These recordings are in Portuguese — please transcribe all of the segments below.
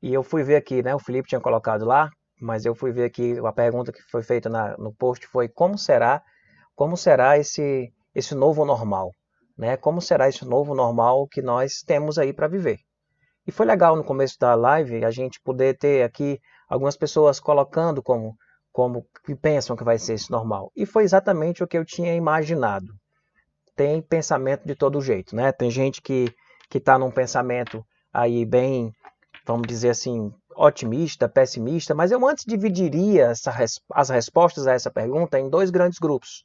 E eu fui ver aqui, né? O Felipe tinha colocado lá, mas eu fui ver aqui, a pergunta que foi feita no post foi como será esse novo normal, né? Como será esse novo normal que nós temos aí para viver? E foi legal no começo da live a gente poder ter aqui algumas pessoas colocando como que pensam que vai ser esse normal. E foi exatamente o que eu tinha imaginado. Tem pensamento de todo jeito, né? Tem gente que está num pensamento aí bem, vamos dizer assim, otimista, pessimista, mas eu antes dividiria as respostas a essa pergunta em dois grandes grupos.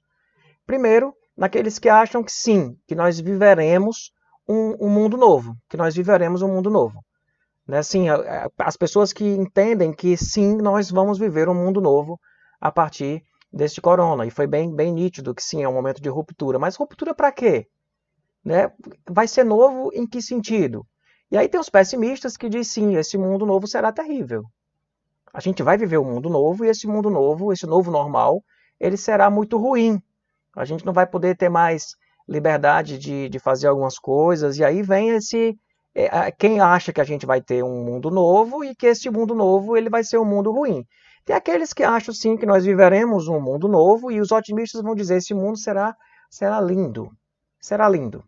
Primeiro, naqueles que acham que sim, que nós viveremos um mundo novo, que nós viveremos um mundo novo. Né? Sim, as pessoas que entendem que sim, nós vamos viver um mundo novo a partir deste corona. E foi bem nítido que sim, é um momento de ruptura. Mas ruptura para quê? Né? Vai ser novo em que sentido? E aí tem os pessimistas que dizem sim, esse mundo novo será terrível. A gente vai viver um mundo novo e esse mundo novo, esse novo normal, ele será muito ruim. A gente não vai poder ter mais liberdade de fazer algumas coisas. E aí vem quem acha que a gente vai ter um mundo novo e que esse mundo novo ele vai ser um mundo ruim. Tem aqueles que acham sim que nós viveremos um mundo novo e os otimistas vão dizer esse mundo será lindo. Será lindo.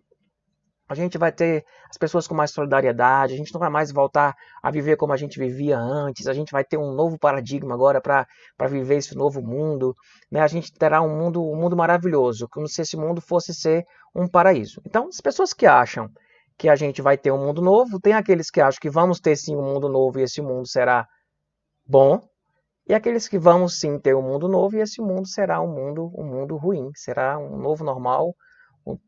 A gente vai ter as pessoas com mais solidariedade, a gente não vai mais voltar a viver como a gente vivia antes, a gente vai ter um novo paradigma agora para viver esse novo mundo, né? A gente terá um mundo maravilhoso, como se esse mundo fosse ser um paraíso. Então, as pessoas que acham que a gente vai ter um mundo novo, tem aqueles que acham que vamos ter sim um mundo novo e esse mundo será bom, e aqueles que vamos sim ter um mundo novo e esse mundo será um mundo ruim, será um novo normal,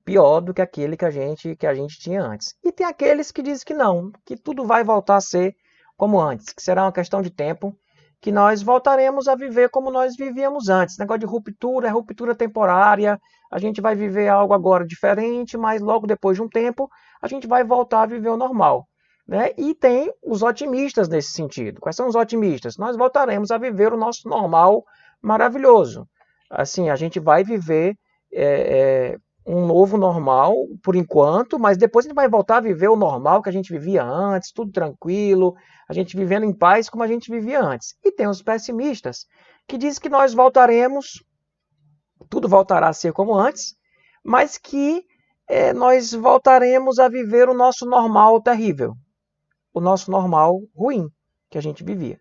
pior do que aquele que a gente tinha antes. E tem aqueles que dizem que não, que tudo vai voltar a ser como antes, que será uma questão de tempo, que nós voltaremos a viver como nós vivíamos antes. Negócio de ruptura, é ruptura temporária, a gente vai viver algo agora diferente, mas logo depois de um tempo a gente vai voltar a viver o normal. Né? E tem os otimistas nesse sentido. Quais são os otimistas? Nós voltaremos a viver o nosso normal maravilhoso. Assim, a gente vai viver um novo normal por enquanto, mas depois a gente vai voltar a viver o normal que a gente vivia antes, tudo tranquilo, a gente vivendo em paz como a gente vivia antes. E tem os pessimistas que dizem que nós voltaremos, tudo voltará a ser como antes, mas que nós voltaremos a viver o nosso normal terrível, o nosso normal ruim que a gente vivia.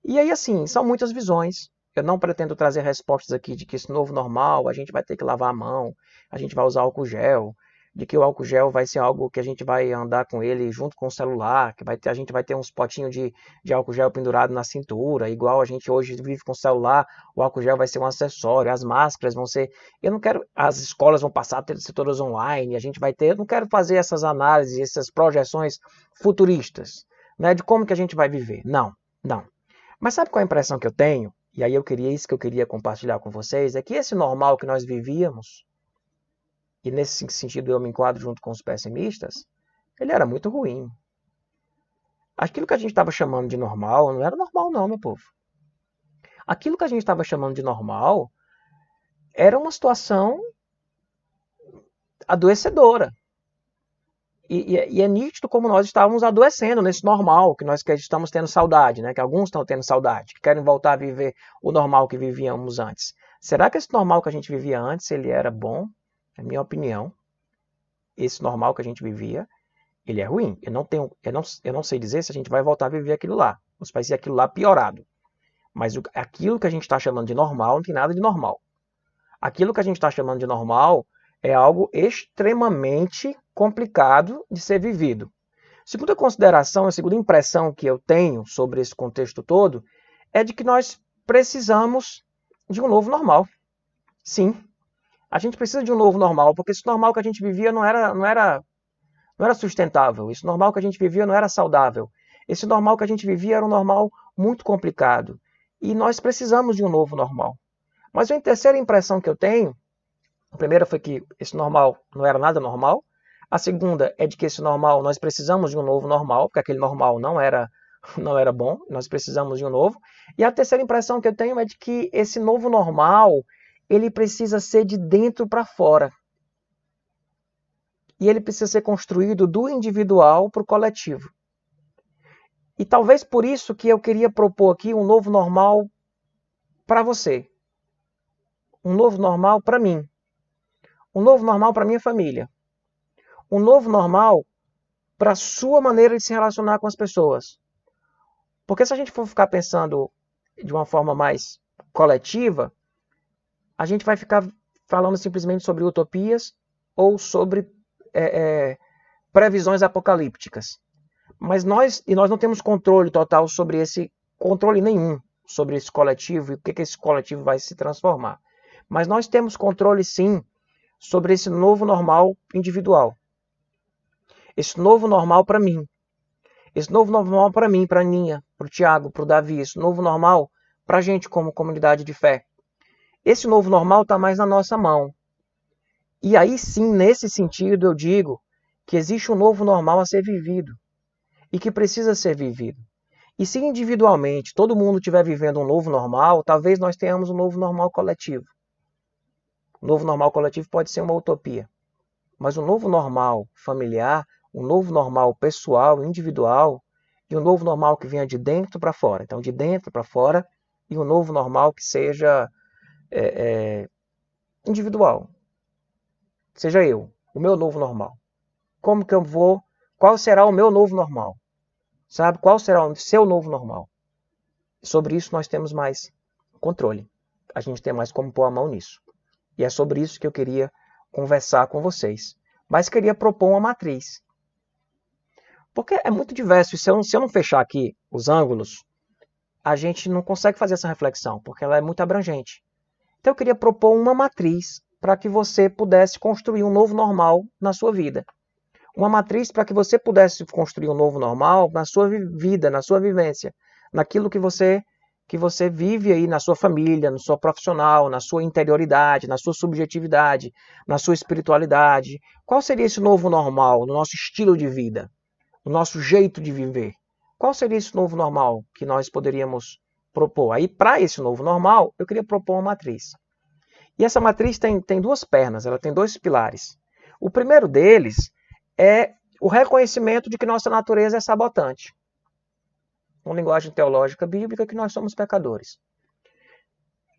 E aí, assim, são muitas visões. Eu não pretendo trazer respostas aqui de que esse novo normal, a gente vai ter que lavar a mão, a gente vai usar álcool gel, de que o álcool gel vai ser algo que a gente vai andar com ele junto com o celular, que a gente vai ter uns potinhos de álcool gel pendurado na cintura, igual a gente hoje vive com o celular, o álcool gel vai ser um acessório, as máscaras vão ser... Eu não quero... As escolas vão passar a ser todas online, a gente vai ter... Eu não quero fazer essas análises, essas projeções futuristas, né, de como que a gente vai viver. Não, não. Mas sabe qual é a impressão que eu tenho? E aí isso que eu queria compartilhar com vocês, é que esse normal que nós vivíamos, e nesse sentido eu me enquadro junto com os pessimistas, ele era muito ruim. Aquilo que a gente estava chamando de normal não era normal não, meu povo. Aquilo que a gente estava chamando de normal era uma situação adoecedora. E é nítido como nós estávamos adoecendo nesse normal, que nós que estamos tendo saudade, né? Que alguns estão tendo saudade, que querem voltar a viver o normal que vivíamos antes. Será que esse normal que a gente vivia antes, ele era bom? Na minha opinião, esse normal que a gente vivia, ele é ruim. Eu não sei dizer se a gente vai voltar a viver aquilo lá. Ou se vai ser aquilo lá piorado. Mas aquilo que a gente está chamando de normal não tem nada de normal. Aquilo que a gente está chamando de normal é algo extremamente complicado de ser vivido. Segunda consideração, a segunda impressão que eu tenho sobre esse contexto todo é de que nós precisamos de um novo normal. Sim, a gente precisa de um novo normal, porque esse normal que a gente vivia não era sustentável, esse normal que a gente vivia não era saudável. Esse normal que a gente vivia era um normal muito complicado. E nós precisamos de um novo normal. Mas a terceira impressão que eu tenho, a primeira foi que esse normal não era nada normal. A segunda é de que esse normal, nós precisamos de um novo normal, porque aquele normal não era bom, nós precisamos de um novo. E a terceira impressão que eu tenho é de que esse novo normal, ele precisa ser de dentro para fora. E ele precisa ser construído do individual para o coletivo. E talvez por isso que eu queria propor aqui um novo normal para você. Um novo normal para mim. Um novo normal para minha família. Um novo normal para a sua maneira de se relacionar com as pessoas. Porque se a gente for ficar pensando de uma forma mais coletiva, a gente vai ficar falando simplesmente sobre utopias ou sobre previsões apocalípticas. Mas nós não temos controle total sobre controle nenhum sobre esse coletivo e o que esse coletivo vai se transformar. Mas nós temos controle sim sobre esse novo normal individual. Esse novo normal para mim. Esse novo normal para mim, para a Ninha, para o Tiago, para o Davi. Esse novo normal para a gente como comunidade de fé. Esse novo normal está mais na nossa mão. E aí sim, nesse sentido, eu digo que existe um novo normal a ser vivido. E que precisa ser vivido. E se individualmente todo mundo estiver vivendo um novo normal, talvez nós tenhamos um novo normal coletivo. O novo normal coletivo pode ser uma utopia. Mas o novo normal familiar, um novo normal pessoal, individual, e um novo normal que venha de dentro para fora. Então, de dentro para fora, e um novo normal que seja individual. Seja eu, o meu novo normal. Como que eu vou? Qual será o meu novo normal? Sabe? Qual será o seu novo normal? Sobre isso nós temos mais controle. A gente tem mais como pôr a mão nisso. E é sobre isso que eu queria conversar com vocês. Mas queria propor uma matriz. Porque é muito diverso. E se eu não fechar aqui os ângulos, a gente não consegue fazer essa reflexão, porque ela é muito abrangente. Então eu queria propor uma matriz para que você pudesse construir um novo normal na sua vida. Uma matriz para que você pudesse construir um novo normal na sua vida, na sua vivência, naquilo que você vive aí na sua família, no seu profissional, na sua interioridade, na sua subjetividade, na sua espiritualidade. Qual seria esse novo normal no nosso estilo de vida, no nosso jeito de viver? Qual seria esse novo normal que nós poderíamos propor? Aí, para esse novo normal, eu queria propor uma matriz. E essa matriz tem duas pernas, ela tem dois pilares. O primeiro deles é o reconhecimento de que nossa natureza é sabotante. Uma linguagem teológica bíblica, que nós somos pecadores.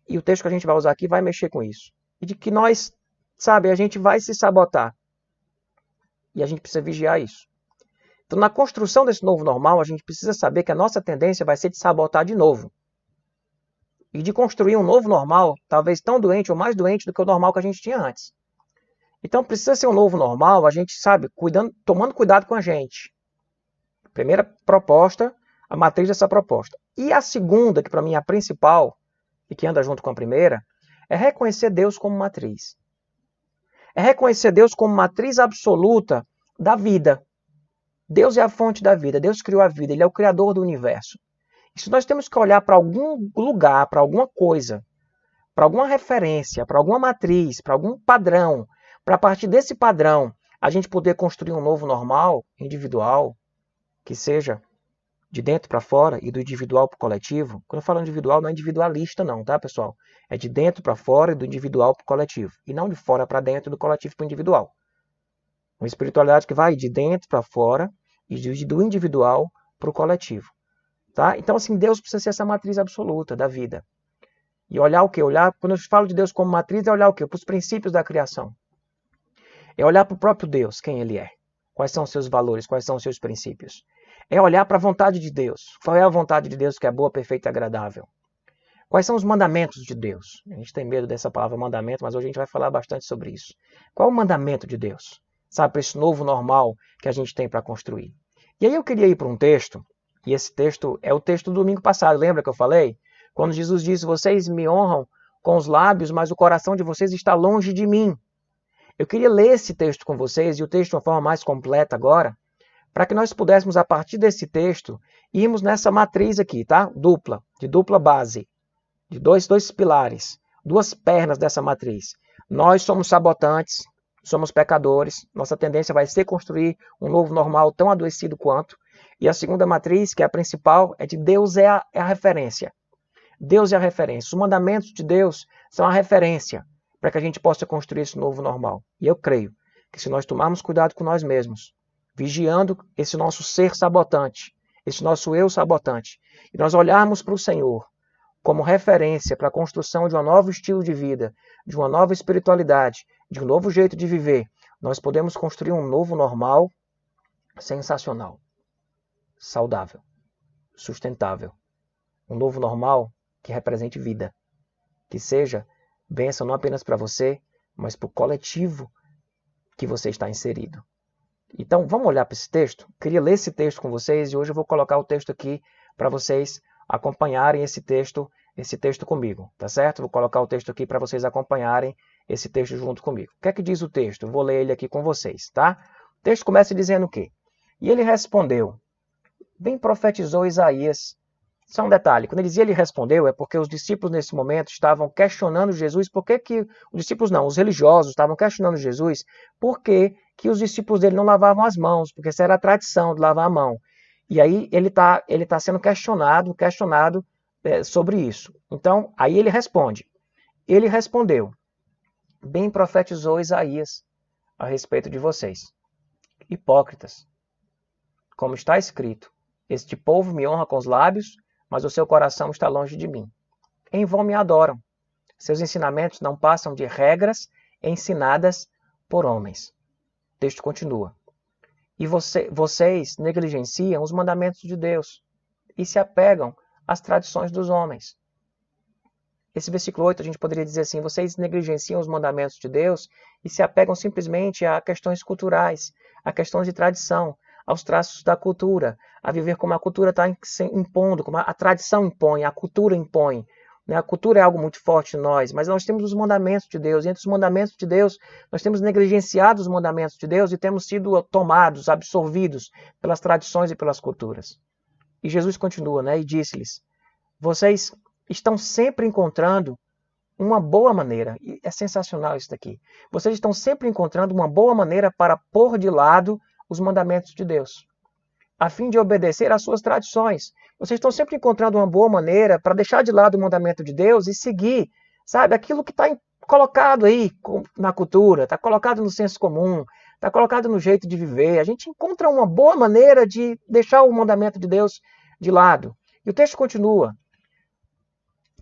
E o texto que a gente vai usar aqui vai mexer com isso. E de que nós, a gente vai se sabotar. E a gente precisa vigiar isso. Então, na construção desse novo normal, a gente precisa saber que a nossa tendência vai ser de sabotar de novo. E de construir um novo normal, talvez tão doente ou mais doente do que o normal que a gente tinha antes. Então, precisa ser um novo normal, a gente tomando cuidado com a gente. Primeira proposta, a matriz dessa proposta. E a segunda, que para mim é a principal, e que anda junto com a primeira, é reconhecer Deus como matriz. É reconhecer Deus como matriz absoluta da vida. Deus é a fonte da vida, Deus criou a vida, Ele é o criador do universo. E se nós temos que olhar para algum lugar, para alguma coisa, para alguma referência, para alguma matriz, para algum padrão, para a partir desse padrão a gente poder construir um novo normal individual, que seja de dentro para fora e do individual para o coletivo. Quando eu falo individual, não é individualista não, tá, pessoal? É de dentro para fora e do individual para o coletivo. E não de fora para dentro do coletivo para o individual. Uma espiritualidade que vai de dentro para fora e do individual para o coletivo. Tá? Então, assim, Deus precisa ser essa matriz absoluta da vida. E olhar o quê? Quando eu falo de Deus como matriz, é olhar o quê? Para os princípios da criação. É olhar para o próprio Deus, quem Ele é. Quais são os seus valores, quais são os seus princípios. É olhar para a vontade de Deus. Qual é a vontade de Deus que é boa, perfeita e agradável? Quais são os mandamentos de Deus? A gente tem medo dessa palavra mandamento, mas hoje a gente vai falar bastante sobre isso. Qual é o mandamento de Deus? Sabe, para esse novo normal que a gente tem para construir. E aí eu queria ir para um texto, e esse texto é o texto do domingo passado, lembra que eu falei? Quando Jesus disse, vocês me honram com os lábios, mas o coração de vocês está longe de mim. Eu queria ler esse texto com vocês, e o texto de uma forma mais completa agora, para que nós pudéssemos, a partir desse texto, irmos nessa matriz aqui, tá? Dupla, de dupla base, de dois pilares, duas pernas dessa matriz. Nós somos sabotantes, somos pecadores, nossa tendência vai ser construir um novo normal tão adoecido quanto. E a segunda matriz, que é a principal, é de Deus é a referência. Deus é a referência. Os mandamentos de Deus são a referência para que a gente possa construir esse novo normal. E eu creio que se nós tomarmos cuidado com nós mesmos, vigiando esse nosso ser sabotante, esse nosso eu sabotante, e nós olharmos para o Senhor como referência para a construção de um novo estilo de vida, de uma nova espiritualidade, de um novo jeito de viver, nós podemos construir um novo normal sensacional, saudável, sustentável. Um novo normal que represente vida, que seja bênção não apenas para você, mas para o coletivo que você está inserido. Então, vamos olhar para esse texto? Queria ler esse texto com vocês e hoje eu vou colocar o texto aqui para vocês acompanharem esse texto comigo, tá certo? Vou colocar o texto aqui para vocês acompanharem esse texto junto comigo. O que é que diz o texto? Eu vou ler ele aqui com vocês, tá? O texto começa dizendo o quê? E ele respondeu, bem profetizou Isaías. Só um detalhe, quando ele dizia ele respondeu, é porque os discípulos nesse momento estavam questionando Jesus, por que os discípulos não, os religiosos estavam questionando Jesus, por que os discípulos dele não lavavam as mãos, porque essa era a tradição de lavar a mão. E aí ele tá sendo questionado sobre isso. Então, aí ele responde. Ele respondeu, bem profetizou Isaías a respeito de vocês, hipócritas, como está escrito, este povo me honra com os lábios, mas o seu coração está longe de mim. Em vão me adoram. Seus ensinamentos não passam de regras ensinadas por homens. O texto continua. E vocês negligenciam os mandamentos de Deus e se apegam às tradições dos homens. Esse versículo 8 a gente poderia dizer assim, vocês negligenciam os mandamentos de Deus e se apegam simplesmente a questões culturais, a questões de tradição, aos traços da cultura, a viver como a cultura está impondo, como a tradição impõe, a cultura impõe. A cultura é algo muito forte em nós, mas nós temos os mandamentos de Deus, e entre os mandamentos de Deus, nós temos negligenciado os mandamentos de Deus e temos sido tomados, absorvidos pelas tradições e pelas culturas. E Jesus continua, e disse-lhes, vocês estão sempre encontrando uma boa maneira, e é sensacional isso daqui, vocês estão sempre encontrando uma boa maneira para pôr de lado os mandamentos de Deus, a fim de obedecer às suas tradições. Vocês estão sempre encontrando uma boa maneira para deixar de lado o mandamento de Deus e seguir, sabe, aquilo que está colocado aí na cultura, está colocado no senso comum, está colocado no jeito de viver. A gente encontra uma boa maneira de deixar o mandamento de Deus de lado. E o texto continua.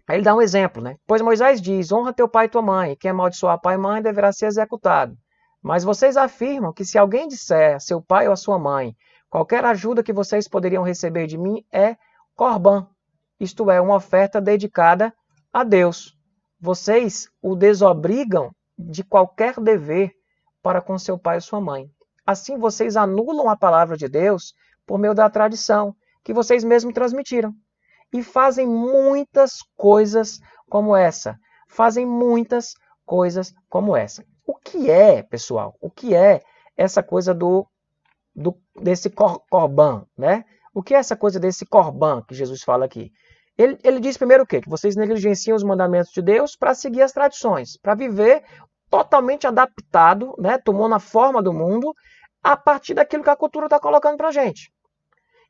Aí ele dá um exemplo, Pois Moisés diz, honra teu pai e tua mãe, e quem amaldiçoar pai e mãe deverá ser executado. Mas vocês afirmam que se alguém disser a seu pai ou a sua mãe, qualquer ajuda que vocês poderiam receber de mim é Corban, isto é, uma oferta dedicada a Deus. Vocês o desobrigam de qualquer dever para com seu pai ou sua mãe. Assim vocês anulam a palavra de Deus por meio da tradição que vocês mesmos transmitiram. E fazem muitas coisas como essa. Fazem muitas coisas como essa. O que é, pessoal? O que é essa coisa desse corban, O que é essa coisa desse corban que Jesus fala aqui? Ele diz primeiro o quê? Que vocês negligenciam os mandamentos de Deus para seguir as tradições, para viver totalmente adaptado, tomando a forma do mundo, a partir daquilo que a cultura está colocando para a gente.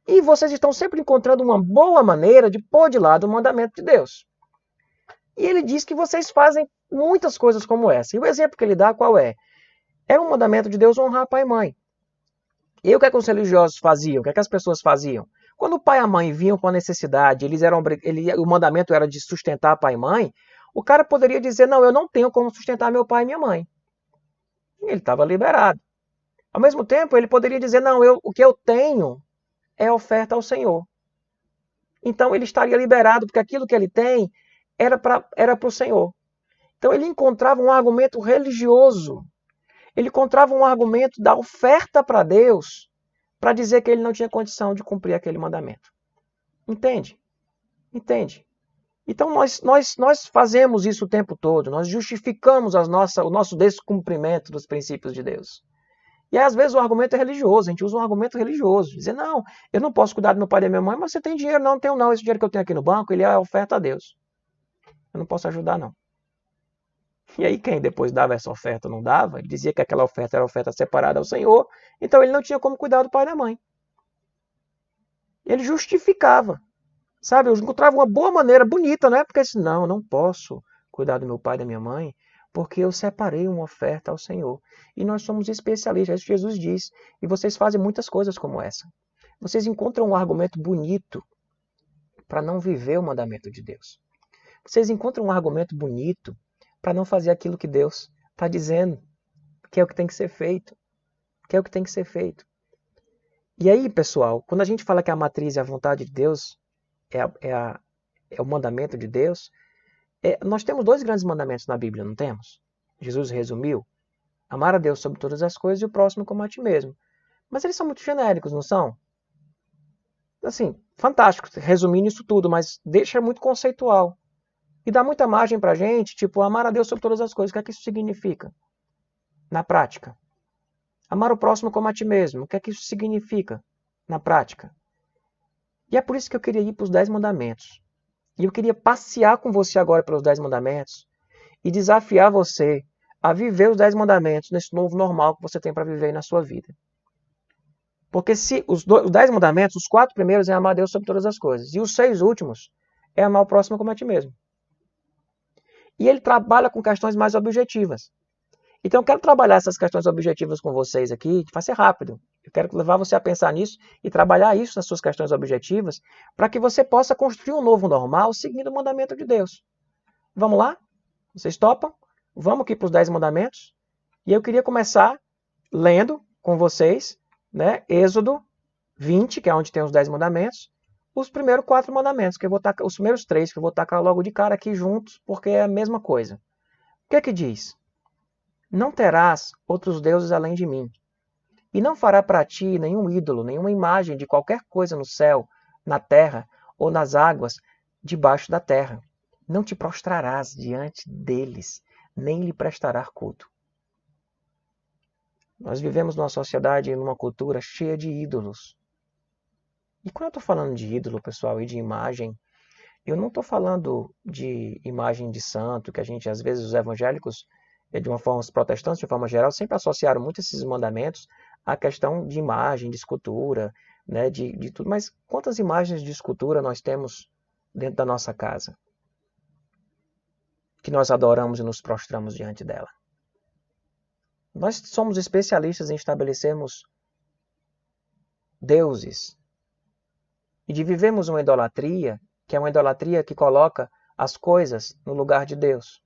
E vocês estão sempre encontrando uma boa maneira de pôr de lado o mandamento de Deus. E ele diz que vocês fazem muitas coisas como essa. E o exemplo que ele dá qual é? Era um mandamento de Deus honrar pai e mãe. E o que é que os religiosos faziam? O que é que as pessoas faziam? Quando o pai e a mãe vinham com a necessidade, o mandamento era de sustentar pai e mãe, o cara poderia dizer, não, eu não tenho como sustentar meu pai e minha mãe. E ele estava liberado. Ao mesmo tempo, ele poderia dizer, não, o que eu tenho é oferta ao Senhor. Então ele estaria liberado, porque aquilo que ele tem era para o Senhor. Então ele encontrava um argumento religioso. Ele encontrava um argumento da oferta para Deus para dizer que ele não tinha condição de cumprir aquele mandamento. Entende? Entende? Então nós fazemos isso o tempo todo. Nós justificamos o nosso descumprimento dos princípios de Deus. E aí, às vezes o argumento é religioso, a gente usa um argumento religioso. Dizer, não, eu não posso cuidar do meu pai e da minha mãe, mas você tem dinheiro? Não, tenho não. Esse dinheiro que eu tenho aqui no banco, ele é oferta a Deus. Eu não posso ajudar, não. E aí quem depois dava essa oferta não dava, ele dizia que aquela oferta era oferta separada ao Senhor, então ele não tinha como cuidar do pai e da mãe. Ele justificava, sabe? Eu encontrava uma boa maneira, bonita, Porque disse, não, eu não posso cuidar do meu pai e da minha mãe, porque eu separei uma oferta ao Senhor. E nós somos especialistas, é isso que Jesus diz. E vocês fazem muitas coisas como essa. Vocês encontram um argumento bonito para não viver o mandamento de Deus. Vocês encontram um argumento bonito para não fazer aquilo que Deus está dizendo, que é o que tem que ser feito. Que é o que tem que ser feito. E aí, pessoal, quando a gente fala que a matriz é a vontade de Deus, é o mandamento de Deus, nós temos dois grandes mandamentos na Bíblia, não temos? Jesus resumiu: amar a Deus sobre todas as coisas e o próximo como a ti mesmo. Mas eles são muito genéricos, não são? Assim, fantástico, resumindo isso tudo, mas deixa muito conceitual. E dá muita margem pra gente, tipo, amar a Deus sobre todas as coisas. O que é que isso significa? Na prática. Amar o próximo como a ti mesmo. O que é que isso significa? Na prática. E é por isso que eu queria ir para os 10 mandamentos. E eu queria passear com você agora pelos 10 mandamentos e desafiar você a viver os 10 mandamentos nesse novo normal que você tem para viver aí na sua vida. Porque se os 10 mandamentos, os 4 primeiros é amar a Deus sobre todas as coisas. E os 6 últimos é amar o próximo como a ti mesmo. E ele trabalha com questões mais objetivas. Então eu quero trabalhar essas questões objetivas com vocês aqui, vai ser rápido. Eu quero levar você a pensar nisso e trabalhar isso nas suas questões objetivas para que você possa construir um novo normal seguindo o mandamento de Deus. Vamos lá? Vocês topam? Vamos aqui para os 10 mandamentos? E eu queria começar lendo com vocês, né, Êxodo 20, que é onde tem os 10 mandamentos, os primeiros 4 mandamentos, que eu vou tacar, os primeiros 3, que eu vou tacar logo de cara aqui juntos, porque é a mesma coisa. O que é que diz? Não terás outros deuses além de mim. E não fará para ti nenhum ídolo, nenhuma imagem de qualquer coisa no céu, na terra ou nas águas debaixo da terra. Não te prostrarás diante deles, nem lhe prestarás culto. Nós vivemos numa sociedade e numa cultura cheia de ídolos. E quando eu estou falando de ídolo, pessoal, e de imagem, eu não estou falando de imagem de santo, que a gente, às vezes, os evangélicos, de uma forma, os protestantes, de forma geral, sempre associaram muito esses mandamentos à questão de imagem, de escultura, né, de tudo. Mas quantas imagens de escultura nós temos dentro da nossa casa? Que nós adoramos e nos prostramos diante dela. Nós somos especialistas em estabelecermos deuses e de vivermos uma idolatria, que é uma idolatria que coloca as coisas no lugar de Deus,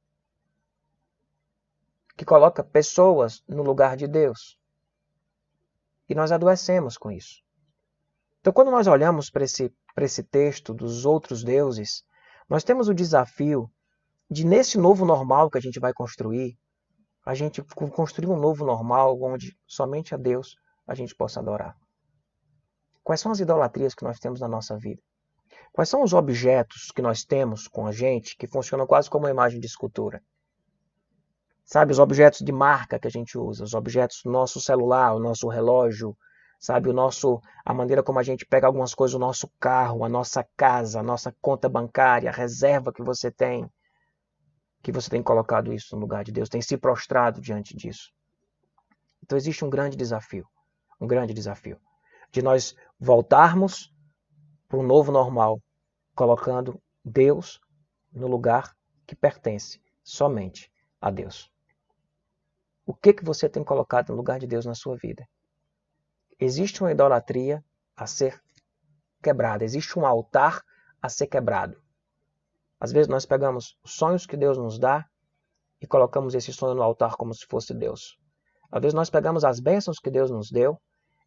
que coloca pessoas no lugar de Deus. E nós adoecemos com isso. Então, quando nós olhamos para esse texto dos outros deuses, nós temos o desafio de, nesse novo normal que a gente vai construir, a gente construir um novo normal onde somente a Deus a gente possa adorar. Quais são as idolatrias que nós temos na nossa vida? Quais são os objetos que nós temos com a gente que funcionam quase como uma imagem de escultura? Sabe, os objetos de marca que a gente usa, os objetos do nosso celular, o nosso relógio, sabe, a maneira como a gente pega algumas coisas do nosso carro, a nossa casa, a nossa conta bancária, a reserva que você tem colocado isso no lugar de Deus, tem se prostrado diante disso. Então existe um grande desafio de nós voltarmos para um novo normal, colocando Deus no lugar que pertence somente a Deus. O que você tem colocado no lugar de Deus na sua vida? Existe uma idolatria a ser quebrada, existe um altar a ser quebrado. Às vezes nós pegamos os sonhos que Deus nos dá e colocamos esse sonho no altar como se fosse Deus. Às vezes nós pegamos as bênçãos que Deus nos deu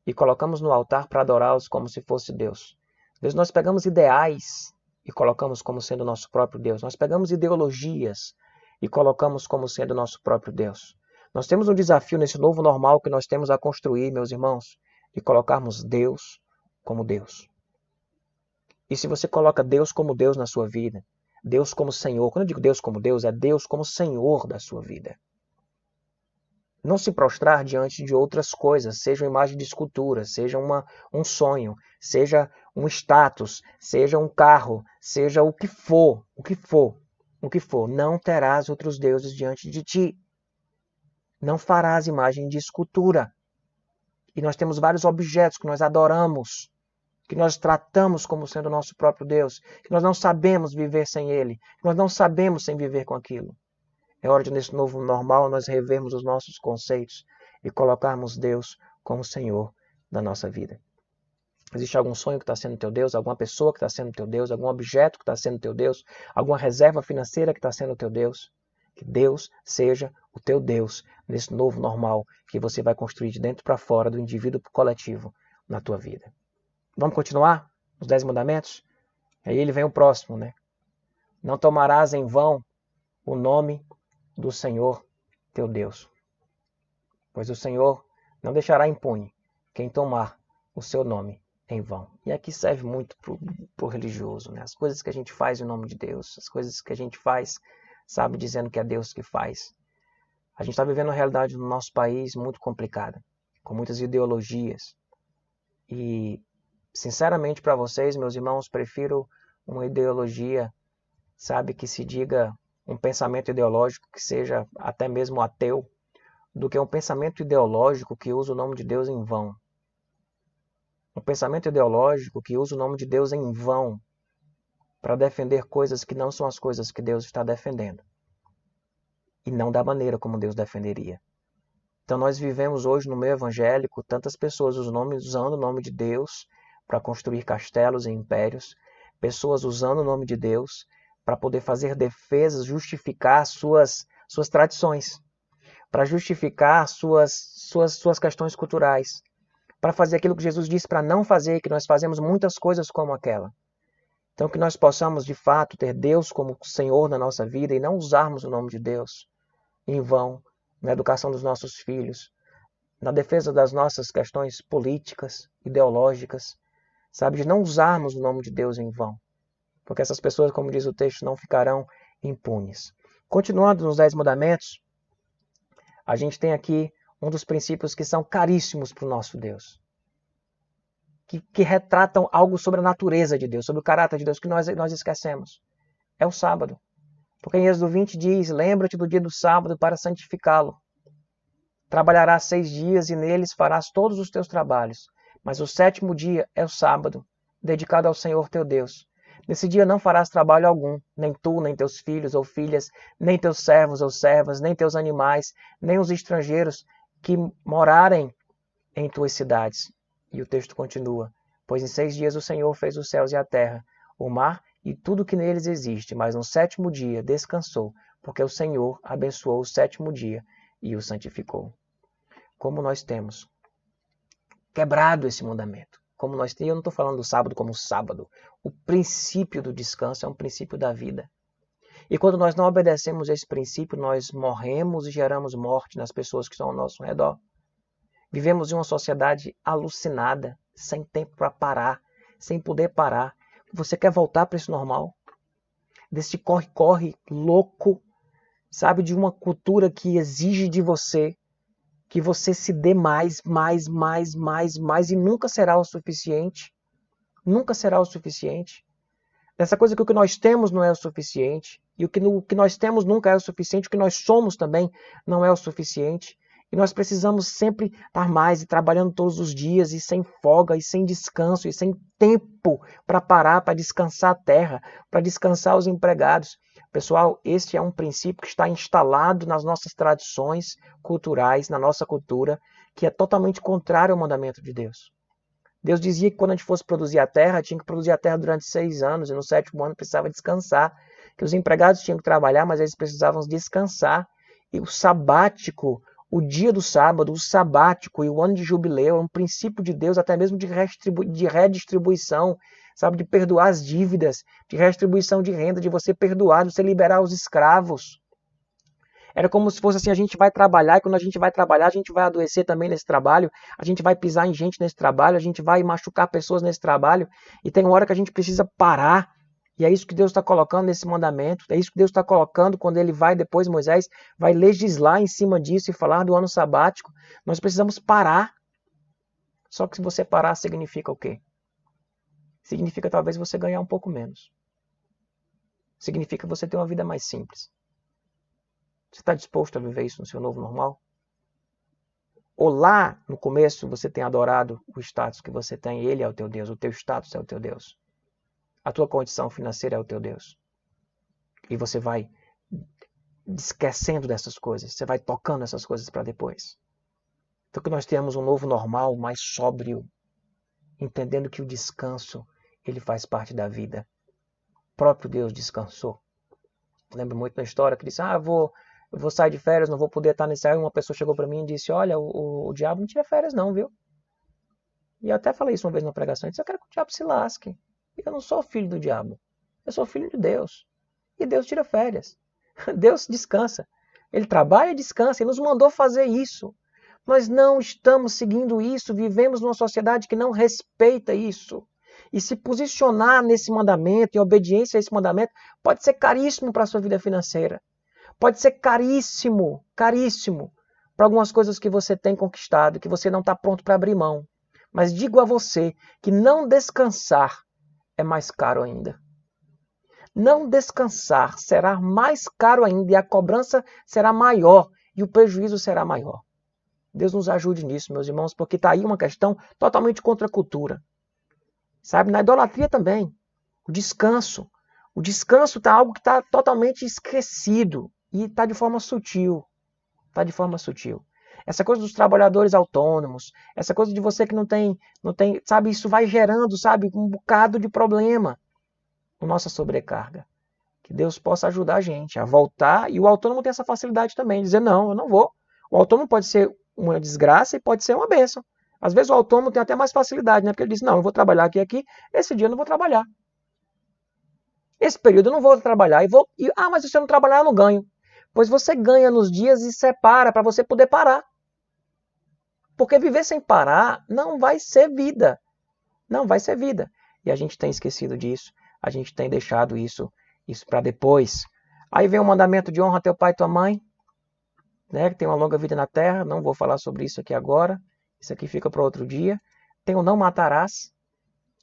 e colocamos no altar para adorá-los como se fosse Deus. Às vezes nós pegamos ideais e colocamos como sendo nosso próprio Deus. Nós pegamos ideologias e colocamos como sendo nosso próprio Deus. Nós temos um desafio nesse novo normal que nós temos a construir, meus irmãos, de colocarmos Deus como Deus. E se você coloca Deus como Deus na sua vida, Deus como Senhor, quando eu digo Deus como Deus, é Deus como Senhor da sua vida. Não se prostrar diante de outras coisas, seja uma imagem de escultura, seja um sonho, seja um status, seja um carro, seja o que for. Não terás outros deuses diante de ti. Não farás imagem de escultura. E nós temos vários objetos que nós adoramos, que nós tratamos como sendo o nosso próprio Deus, que nós não sabemos viver sem Ele, que nós não sabemos sem viver com aquilo. É hora de, nesse novo normal, nós revermos os nossos conceitos e colocarmos Deus como Senhor da nossa vida. Existe algum sonho que está sendo teu Deus, alguma pessoa que está sendo teu Deus, algum objeto que está sendo teu Deus, alguma reserva financeira que está sendo teu Deus? Que Deus seja o teu Deus nesse novo normal que você vai construir de dentro para fora, do indivíduo para o coletivo na tua vida. Vamos continuar? Os 10 mandamentos? Aí ele vem o próximo, né? Não tomarás em vão o nome do Senhor teu Deus, pois o Senhor não deixará impune quem tomar o seu nome em vão. E aqui serve muito para o religioso, né? As coisas que a gente faz em nome de Deus, as coisas que a gente faz, sabe, dizendo que é Deus que faz. A gente está vivendo uma realidade no nosso país muito complicada, com muitas ideologias. E, sinceramente, para vocês, meus irmãos, prefiro uma ideologia, sabe, que se diga um pensamento ideológico que seja até mesmo ateu, do que um pensamento ideológico que usa o nome de Deus em vão. Um pensamento ideológico que usa o nome de Deus em vão para defender coisas que não são as coisas que Deus está defendendo. E não da maneira como Deus defenderia. Então nós vivemos hoje no meio evangélico tantas pessoas usando o nome de Deus para construir castelos e impérios, pessoas usando o nome de Deus para poder fazer defesas, justificar suas tradições, para justificar suas questões culturais, para fazer aquilo que Jesus disse para não fazer, que nós fazemos muitas coisas como aquela. Então que nós possamos de fato ter Deus como Senhor na nossa vida e não usarmos o nome de Deus em vão, na educação dos nossos filhos, na defesa das nossas questões políticas, ideológicas, sabe, de não usarmos o nome de Deus em vão, porque essas pessoas, como diz o texto, não ficarão impunes. Continuando nos 10 mandamentos, a gente tem aqui um dos princípios que são caríssimos para o nosso Deus, que retratam algo sobre a natureza de Deus, sobre o caráter de Deus, que nós esquecemos. É o sábado. Porque em Êxodo 20 diz, lembra-te do dia do sábado para santificá-lo. Trabalharás 6 dias e neles farás todos os teus trabalhos. Mas o 7º dia é o sábado, dedicado ao Senhor teu Deus. Nesse dia não farás trabalho algum, nem tu, nem teus filhos ou filhas, nem teus servos ou servas, nem teus animais, nem os estrangeiros que morarem em tuas cidades. E o texto continua, pois em 6 dias o Senhor fez os céus e a terra, o mar e tudo que neles existe, mas no 7º dia descansou, porque o Senhor abençoou o 7º dia e o santificou. Como nós temos quebrado esse mandamento. Como nós temos, eu não estou falando do sábado como sábado. O princípio do descanso é um princípio da vida. E quando nós não obedecemos esse princípio, nós morremos e geramos morte nas pessoas que estão ao nosso redor. Vivemos em uma sociedade alucinada, sem tempo para parar, sem poder parar. Você quer voltar para esse normal? Desse corre-corre louco, sabe? De uma cultura que exige de você que você se dê mais e nunca será o suficiente. Nunca será o suficiente. Dessa coisa que o que nós temos não é o suficiente. E o que nós temos nunca é o suficiente. O que nós somos também não é o suficiente. E nós precisamos sempre estar mais e trabalhando todos os dias e sem folga e sem descanso e sem tempo para parar, para descansar a terra, para descansar os empregados. Pessoal, este é um princípio que está instalado nas nossas tradições culturais, na nossa cultura, que é totalmente contrário ao mandamento de Deus. Deus dizia que quando a gente fosse produzir a terra, tinha que produzir a terra durante 6 anos e no 7º ano precisava descansar. Que os empregados tinham que trabalhar, mas eles precisavam descansar. E o sabático, o dia do sábado, o sabático e o ano de jubileu é um princípio de Deus, até mesmo de redistribuição, sabe, de perdoar as dívidas, de redistribuição de renda, de você perdoar, de você liberar os escravos. Era como se fosse assim, a gente vai trabalhar, e quando a gente vai trabalhar, a gente vai adoecer também nesse trabalho, a gente vai pisar em gente nesse trabalho, a gente vai machucar pessoas nesse trabalho, e tem uma hora que a gente precisa parar, e é isso que Deus está colocando nesse mandamento, é isso que Deus está colocando quando ele vai depois, Moisés, vai legislar em cima disso e falar do ano sabático. Nós precisamos parar. Só que se você parar, significa o quê? Significa talvez você ganhar um pouco menos. Significa você ter uma vida mais simples. Você está disposto a viver isso no seu novo normal? Ou lá, no começo, você tem adorado o status que você tem, ele é o teu Deus, o teu status é o teu Deus. A tua condição financeira é o teu Deus. E você vai esquecendo dessas coisas, você vai tocando essas coisas para depois. Então que nós tenhamos um novo normal mais sóbrio, entendendo que o descanso, ele faz parte da vida. O próprio Deus descansou. Lembro muito da história que disse, eu vou sair de férias, não vou poder estar nesse aí. Uma pessoa chegou para mim e disse, olha, o diabo não tira férias não, viu? E eu até falei isso uma vez numa pregação, eu disse, eu quero que o diabo se lasque. Eu não sou filho do diabo, eu sou filho de Deus. E Deus tira férias. Deus descansa. Ele trabalha e descansa, ele nos mandou fazer isso. Nós não estamos seguindo isso, vivemos numa sociedade que não respeita isso. E se posicionar nesse mandamento, em obediência a esse mandamento, pode ser caríssimo para a sua vida financeira. Pode ser caríssimo, caríssimo para algumas coisas que você tem conquistado, que você não está pronto para abrir mão. Mas digo a você que não descansar é mais caro ainda. Não descansar será mais caro ainda e a cobrança será maior e o prejuízo será maior. Deus nos ajude nisso, meus irmãos, porque está aí uma questão totalmente contra a cultura. Sabe, na idolatria também. O descanso. O descanso está algo que está totalmente esquecido e está de forma sutil. Está de forma sutil. Essa coisa dos trabalhadores autônomos, essa coisa de você que não tem, sabe, isso vai gerando, sabe, um bocado de problema com nossa sobrecarga. Que Deus possa ajudar a gente a voltar, e o autônomo tem essa facilidade também, de dizer, não, eu não vou. O autônomo pode ser uma desgraça e pode ser uma bênção. Às vezes o autônomo tem até mais facilidade, né? Porque ele diz, não, eu vou trabalhar aqui, esse dia eu não vou trabalhar. Esse período eu não vou trabalhar, mas se eu não trabalhar eu não ganho. Pois você ganha nos dias e separa para você poder parar. Porque viver sem parar não vai ser vida. Não vai ser vida. E a gente tem esquecido disso. A gente tem deixado isso para depois. Aí vem o mandamento de honra teu pai e tua mãe, né, que tem uma longa vida na terra. Não vou falar sobre isso aqui agora. Isso aqui fica para outro dia. Tem o não matarás.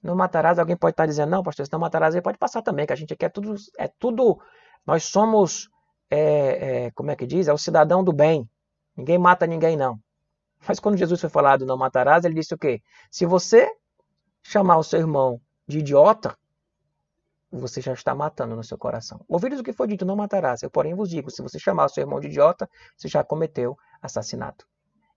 Não matarás, alguém pode estar dizendo, não, pastor, se não matarás, aí pode passar também, que a gente aqui é tudo nós somos, como é que diz? É o cidadão do bem. Ninguém mata ninguém, não. Mas quando Jesus foi falar do não matarás, ele disse o quê? Se você chamar o seu irmão de idiota, você já está matando no seu coração. Ouvidos o que foi dito, não matarás. Eu, porém, vos digo, se você chamar o seu irmão de idiota, você já cometeu assassinato.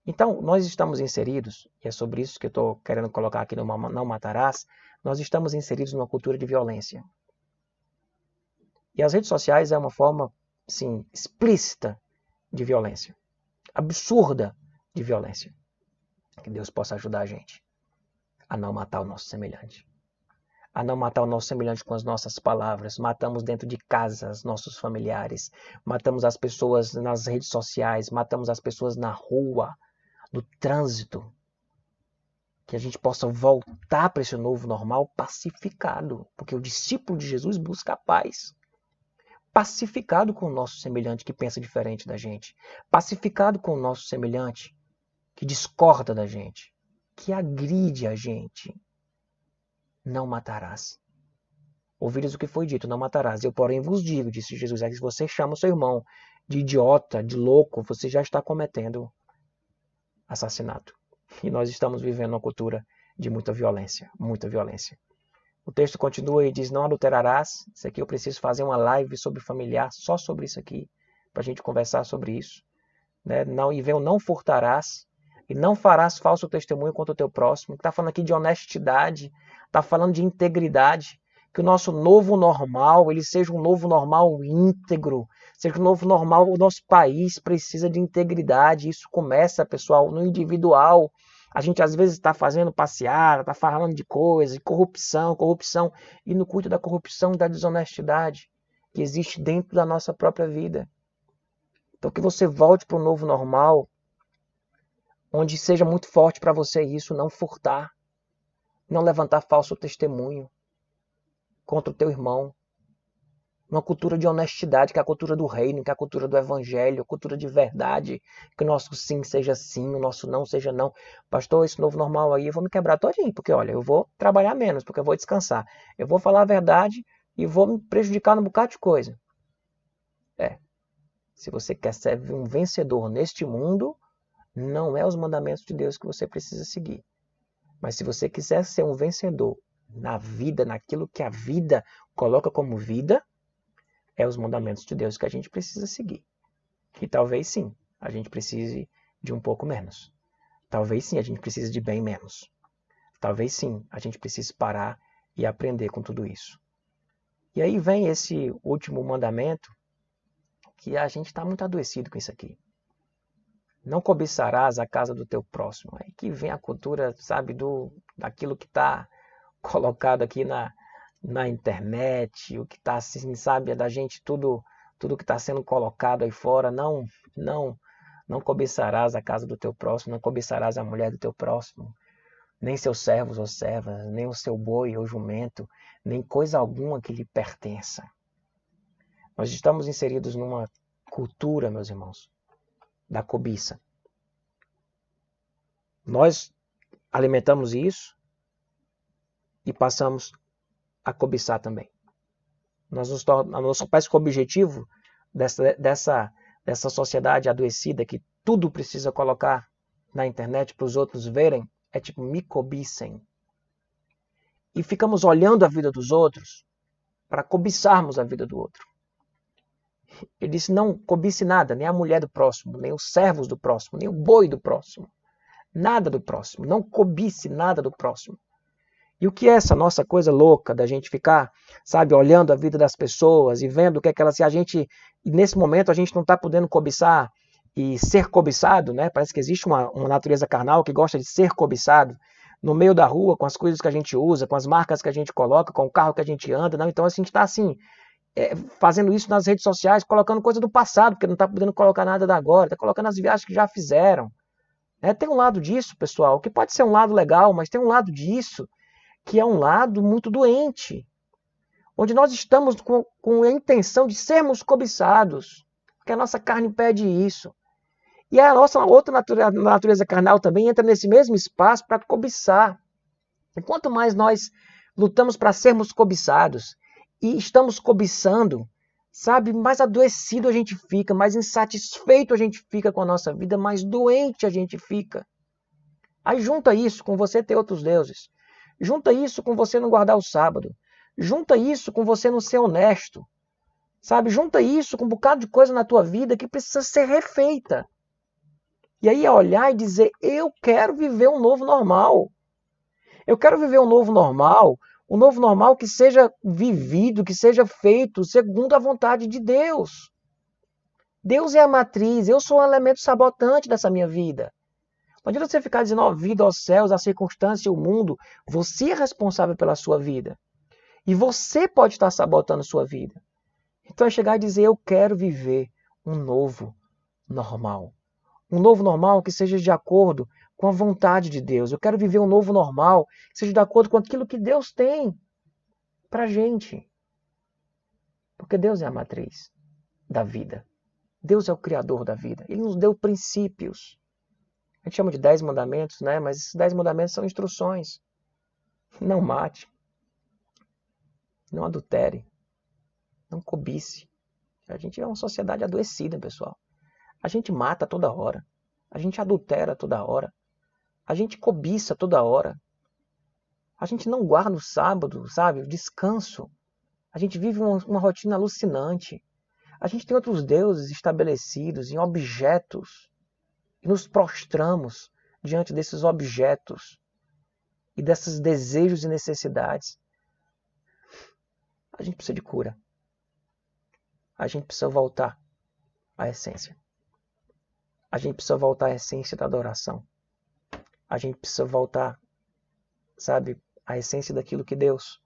Então, nós estamos inseridos, e é sobre isso que eu estou querendo colocar aqui no Não Matarás, nós estamos inseridos numa cultura de violência. E as redes sociais é uma forma, sim, explícita de violência. Absurda de violência. Que Deus possa ajudar a gente a não matar o nosso semelhante. A não matar o nosso semelhante com as nossas palavras. Matamos dentro de casa os nossos familiares. Matamos as pessoas nas redes sociais. Matamos as pessoas na rua, no trânsito. Que a gente possa voltar para esse novo normal pacificado. Porque o discípulo de Jesus busca a paz. Pacificado com o nosso semelhante que pensa diferente da gente. Pacificado com o nosso semelhante que discorda da gente. Que agride a gente. Não matarás. Ouvides o que foi dito, não matarás. Eu, porém, vos digo, disse Jesus, é que se você chama o seu irmão de idiota, de louco, você já está cometendo assassinato. E nós estamos vivendo uma cultura de muita violência, muita violência. O texto continua e diz, não adulterarás. Isso aqui eu preciso fazer uma live sobre familiar, só sobre isso aqui, para a gente conversar sobre isso. Né? Não furtarás. E não farás falso testemunho contra o teu próximo. Está falando aqui de honestidade, está falando de integridade. Que o nosso novo normal, ele seja um novo normal íntegro, seja um novo normal. O nosso país precisa de integridade. Isso começa, pessoal, no individual. A gente às vezes está fazendo passeada, está falando de coisas, de corrupção, e no culto da corrupção e da desonestidade que existe dentro da nossa própria vida. Então que você volte para o novo normal, onde seja muito forte para você isso, não furtar, não levantar falso testemunho contra o teu irmão. Uma cultura de honestidade, que é a cultura do reino, que é a cultura do evangelho, a cultura de verdade, que o nosso sim seja sim, o nosso não seja não. Pastor, esse novo normal aí, eu vou me quebrar todinho, porque olha, eu vou trabalhar menos, porque eu vou descansar. Eu vou falar a verdade e vou me prejudicar num bocado de coisa. Se você quer ser um vencedor neste mundo, não é os mandamentos de Deus que você precisa seguir. Mas se você quiser ser um vencedor na vida, naquilo que a vida coloca como vida, é os mandamentos de Deus que a gente precisa seguir. E talvez sim, a gente precise de um pouco menos. Talvez sim, a gente precise de bem menos. Talvez sim, a gente precise parar e aprender com tudo isso. E aí vem esse último mandamento, que a gente está muito adoecido com isso aqui. Não cobiçarás a casa do teu próximo. Aí que vem a cultura, sabe, daquilo que está colocado aqui na internet, o que está assim, sabe, é da gente, tudo que está sendo colocado aí fora. Não cobiçarás a casa do teu próximo, não cobiçarás a mulher do teu próximo, nem seus servos ou servas, nem o seu boi ou jumento, nem coisa alguma que lhe pertença. Nós estamos inseridos numa cultura, meus irmãos, da cobiça. Nós alimentamos isso e passamos a cobiçar também. Parece que o objetivo dessa sociedade adoecida que tudo precisa colocar na internet para os outros verem é tipo, me cobicem. E ficamos olhando a vida dos outros para cobiçarmos a vida do outro. Ele disse, não cobice nada, nem a mulher do próximo, nem os servos do próximo, nem o boi do próximo. Nada do próximo. Não cobice nada do próximo. E o que é essa nossa coisa louca da gente ficar, sabe, olhando a vida das pessoas e vendo o que é que elas... nesse momento a gente não está podendo cobiçar e ser cobiçado, né? Parece que existe uma natureza carnal que gosta de ser cobiçado no meio da rua, com as coisas que a gente usa, com as marcas que a gente coloca, com o carro que a gente anda. Não? Então a gente está assim, fazendo isso nas redes sociais, colocando coisa do passado, porque não está podendo colocar nada da agora, está colocando as viagens que já fizeram. Tem um lado disso, pessoal, que pode ser um lado legal, mas tem um lado disso que é um lado muito doente, onde nós estamos com a intenção de sermos cobiçados, porque a nossa carne pede isso. E a nossa outra natureza carnal também entra nesse mesmo espaço para cobiçar. E quanto mais nós lutamos para sermos cobiçados e estamos cobiçando, sabe, mais adoecido a gente fica, mais insatisfeito a gente fica com a nossa vida, mais doente a gente fica. Aí junta isso com você ter outros deuses. Junta isso com você não guardar o sábado. Junta isso com você não ser honesto. Sabe? Junta isso com um bocado de coisa na tua vida que precisa ser refeita. E aí é olhar e dizer, eu quero viver um novo normal. Eu quero viver um novo normal que seja vivido, que seja feito segundo a vontade de Deus. Deus é a matriz, eu sou um elemento sabotante dessa minha vida. Não adianta você ficar dizendo, a vida, aos céus, a circunstância, o mundo. Você é responsável pela sua vida. E você pode estar sabotando a sua vida. Então é chegar e dizer, eu quero viver um novo normal. Um novo normal que seja de acordo com a vontade de Deus. Eu quero viver um novo normal que seja de acordo com aquilo que Deus tem pra gente. Porque Deus é a matriz da vida. Deus é o criador da vida. Ele nos deu princípios. A gente chama de 10 mandamentos, né? Mas esses 10 mandamentos são instruções. Não mate. Não adultere. Não cobice. A gente é uma sociedade adoecida, pessoal. A gente mata toda hora. A gente adultera toda hora. A gente cobiça toda hora. A gente não guarda o sábado, sabe? O descanso. A gente vive uma rotina alucinante. A gente tem outros deuses estabelecidos em objetos. E nos prostramos diante desses objetos e desses desejos e necessidades. A gente precisa de cura. A gente precisa voltar à essência. A gente precisa voltar à essência da adoração. A gente precisa voltar, sabe, à essência daquilo que Deus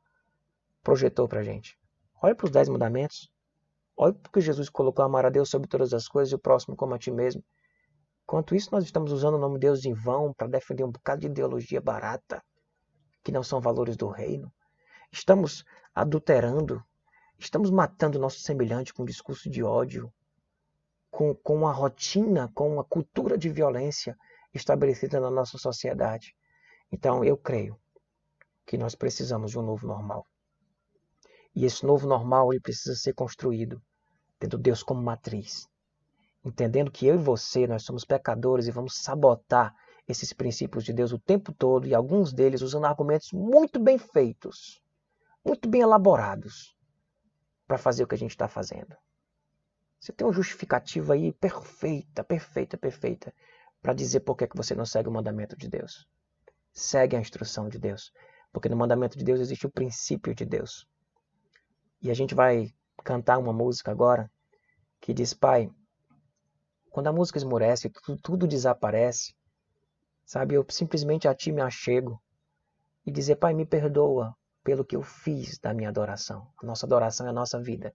projetou pra gente. Olha para os 10 mandamentos. Olha porque Jesus colocou amar a Deus sobre todas as coisas e o próximo como a ti mesmo. Enquanto isso, nós estamos usando o nome de Deus em vão para defender um bocado de ideologia barata, que não são valores do reino. Estamos adulterando, estamos matando o nosso semelhante com um discurso de ódio, com uma rotina, com uma cultura de violência estabelecida na nossa sociedade. Então, eu creio que nós precisamos de um novo normal. E esse novo normal ele precisa ser construído tendo Deus como matriz. Entendendo que eu e você, nós somos pecadores e vamos sabotar esses princípios de Deus o tempo todo, e alguns deles usando argumentos muito bem feitos, muito bem elaborados, para fazer o que a gente está fazendo. Você tem uma justificativa aí perfeita, para dizer por que você não segue o mandamento de Deus. Segue a instrução de Deus. Porque no mandamento de Deus existe o princípio de Deus. E a gente vai cantar uma música agora que diz, Pai, quando a música esmorece, tudo desaparece, sabe? Eu simplesmente a Ti me achego e dizer, Pai, me perdoa pelo que eu fiz da minha adoração. A nossa adoração é a nossa vida.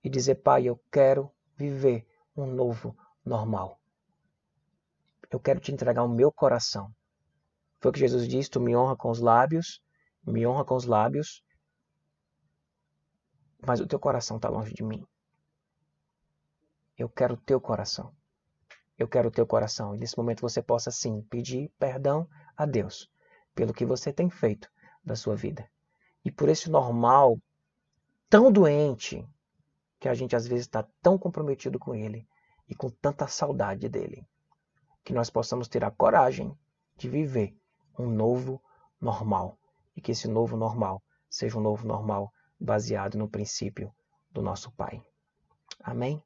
E dizer, Pai, eu quero viver um novo normal. Eu quero Te entregar o meu coração. Foi o que Jesus disse, Tu me honra com os lábios, mas o Teu coração está longe de mim. Eu quero o Teu coração. Eu quero o Teu coração. E nesse momento você possa, sim, pedir perdão a Deus pelo que você tem feito da sua vida. E por esse normal tão doente que a gente às vezes está tão comprometido com ele e com tanta saudade dele. Que nós possamos ter a coragem de viver um novo normal. E que esse novo normal seja um novo normal baseado no princípio do nosso Pai. Amém?